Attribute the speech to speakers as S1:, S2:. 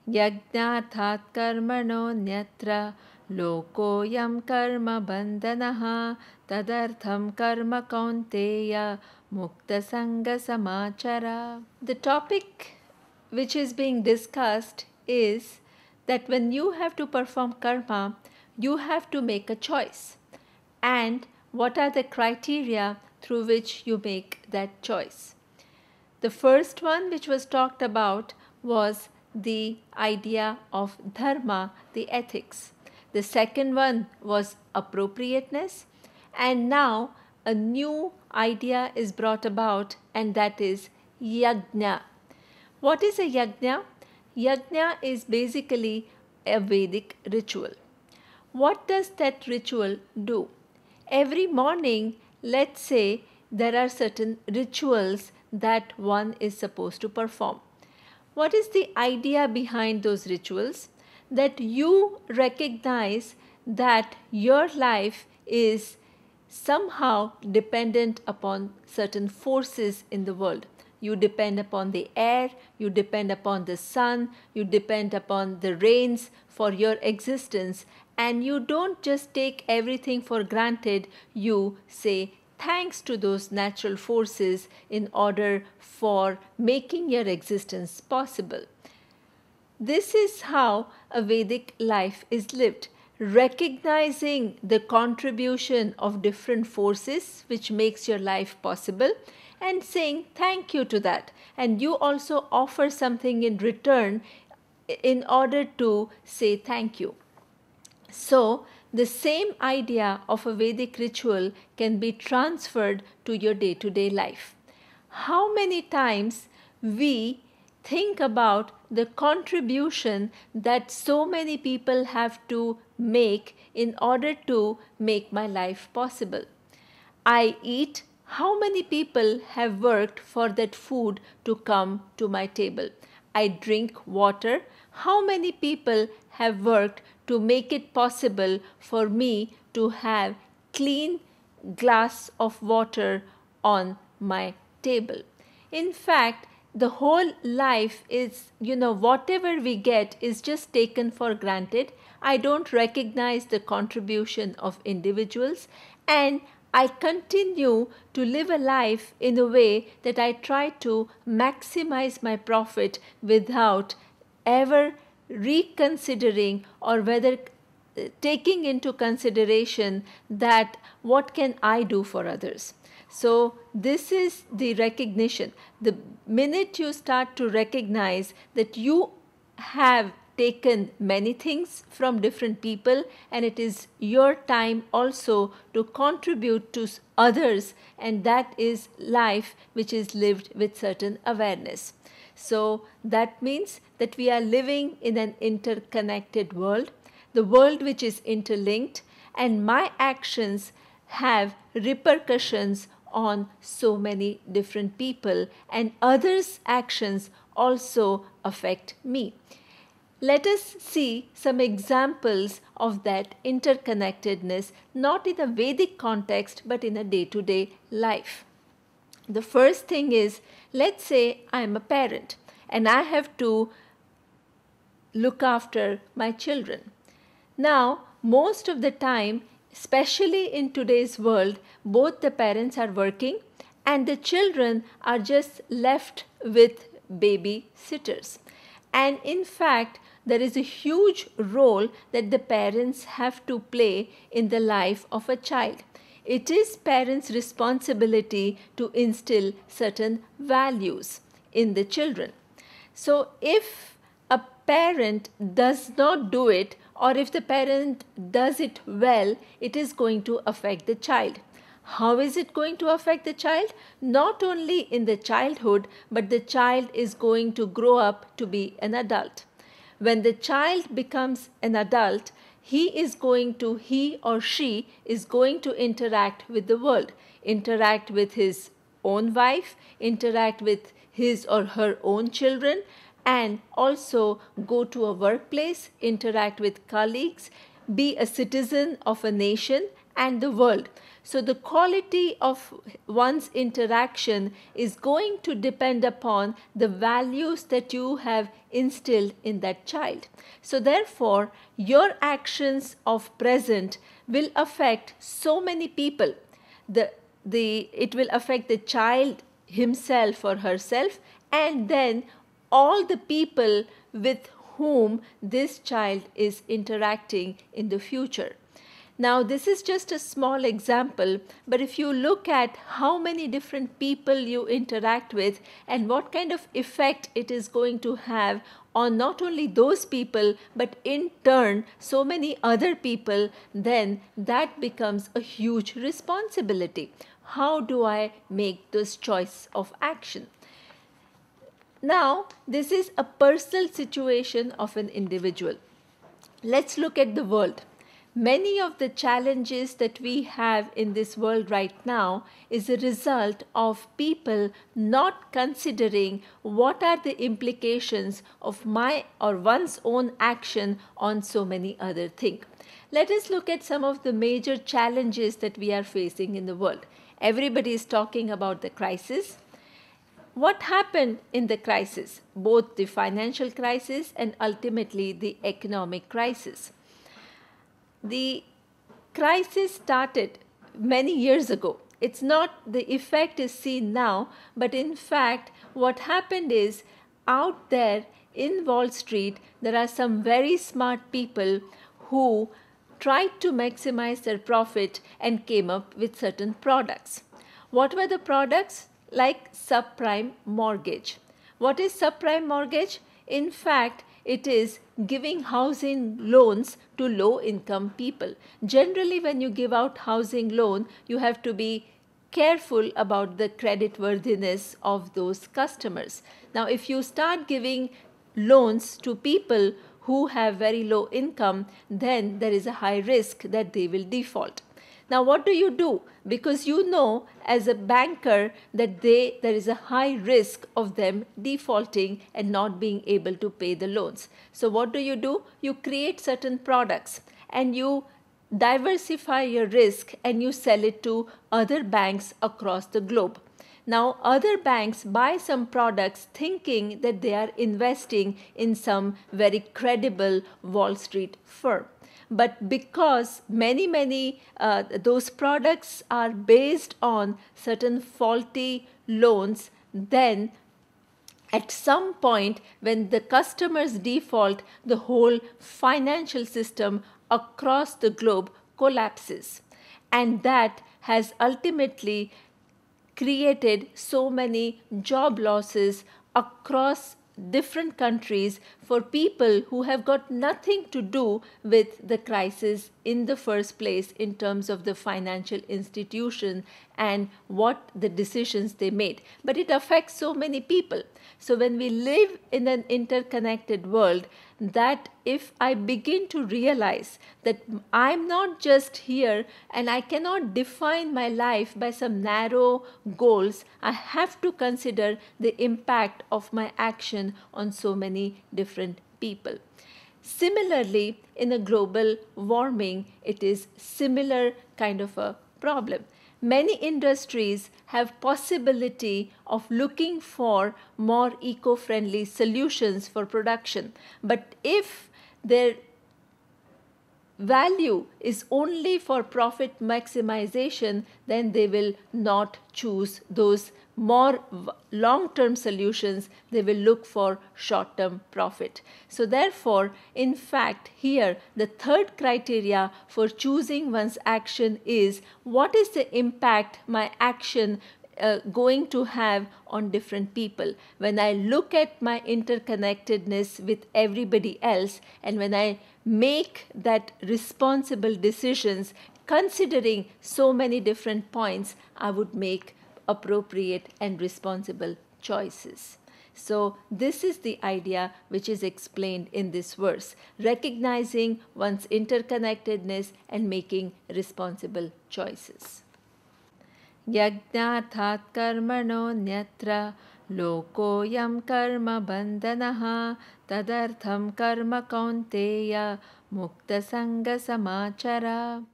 S1: Yajnathat karmano nyatra lokoyam karma bandhanaha tadartham karma kaunteya mukta sanga samachara. The topic which is being discussed is that when you have to perform karma, you have to make a choice. And what are the criteria through which you make that choice? The first one which was talked about was the idea of dharma, the ethics. The second one was appropriateness. And now a new idea is brought about, and that is yagna. What is a yagna? Yagna is basically a Vedic ritual. What does that ritual do? Every morning, let's say there are certain rituals that one is supposed to perform. What is the idea behind those rituals? That you recognize that your life is somehow dependent upon certain forces in the world. You depend upon the air, you depend upon the sun, you depend upon the rains for your existence, and you don't just take everything for granted. You say thanks to those natural forces in order for making your existence possible. This is how a Vedic life is lived, recognizing the contribution of different forces which makes your life possible and saying thank you to that. And you also offer something in return in order to say thank you. So, the same idea of a Vedic ritual can be transferred to your day-to-day life. How many times we think about the contribution that so many people have to make in order to make my life possible. I eat. How many people have worked for that food to come to my table? I drink water. How many people have worked to make it possible for me to have clean glass of water on my table? In fact, the whole life is, whatever we get is just taken for granted. I don't recognize the contribution of individuals, and I continue to live a life in a way that I try to maximize my profit without ever reconsidering or whether taking into consideration that what can I do for others. So this is the recognition. The minute you start to recognize that you have taken many things from different people and it is your time also to contribute to others, and that is life which is lived with certain awareness. So that means that we are living in an interconnected world, the world which is interlinked, and my actions have repercussions on so many different people, and others' actions also affect me. Let us see some examples of that interconnectedness, not in a Vedic context but in a day-to-day life. The first thing is, let's say I am a parent and I have to look after my children. Now, most of the time, especially in today's world, both the parents are working and the children are just left with babysitters. And in fact, there is a huge role that the parents have to play in the life of a child. It is parents' responsibility to instill certain values in the children. So if a parent does not do it, or if the parent does it well, it is going to affect the child. How is it going to affect the child? Not only in the childhood, but the child is going to grow up to be an adult. When the child becomes an adult, he or she is going to interact with the world, interact with his own wife, interact with his or her own children, and also go to a workplace, interact with colleagues, be a citizen of a nation, and the world. So the quality of one's interaction is going to depend upon the values that you have instilled in that child. So therefore, your actions of present will affect so many people. It will affect the child himself or herself, and then all the people with whom this child is interacting in the future. Now, this is just a small example, but if you look at how many different people you interact with and what kind of effect it is going to have on not only those people, but in turn so many other people, then that becomes a huge responsibility. How do I make this choice of action? Now, this is a personal situation of an individual. Let's look at the world. Many of the challenges that we have in this world right now is a result of people not considering what are the implications of my or one's own action on so many other things. Let us look at some of the major challenges that we are facing in the world. Everybody is talking about the crisis. What happened in the crisis? Both the financial crisis and ultimately the economic crisis. The crisis started many years ago. It's not the effect is seen now, but in fact, what happened is out there in Wall Street, there are some very smart people who tried to maximize their profit and came up with certain products. What were the products? Like subprime mortgage. What is subprime mortgage? In fact, it is giving housing loans to low income people. Generally, when you give out housing loan, you have to be careful about the credit worthiness of those customers. Now, if you start giving loans to people who have very low income, then there is a high risk that they will default. Now, what do? Because you know as a banker that there is a high risk of them defaulting and not being able to pay the loans. So what do? You create certain products and you diversify your risk and you sell it to other banks across the globe. Now, other banks buy some products thinking that they are investing in some very credible Wall Street firm. But because many those products are based on certain faulty loans, then at some point when the customers default, the whole financial system across the globe collapses. And that has ultimately created so many job losses across different countries for people who have got nothing to do with the crisis in the first place in terms of the financial institution and what the decisions they made. But it affects so many people. So when we live in an interconnected world, that if I begin to realize that I'm not just here and I cannot define my life by some narrow goals, I have to consider the impact of my action on so many different people. Similarly, in a global warming, it is similar kind of a problem. Many industries have possibility of looking for more eco-friendly solutions for production. But if their value is only for profit maximization, then they will not choose those more long-term solutions. They will look for short-term profit. So therefore, in fact, here the third criteria for choosing one's action is what is the impact my action going to have on different people. When I look at my interconnectedness with everybody else, and when I make that responsible decisions considering so many different points, I would make appropriate and responsible choices. So this is the idea which is explained in this verse, recognizing one's interconnectedness and making responsible choices. Yajnathat karmano nyatra lokoyam karma bandhanaha tadartham karma kaunteya mukta sanga samachara.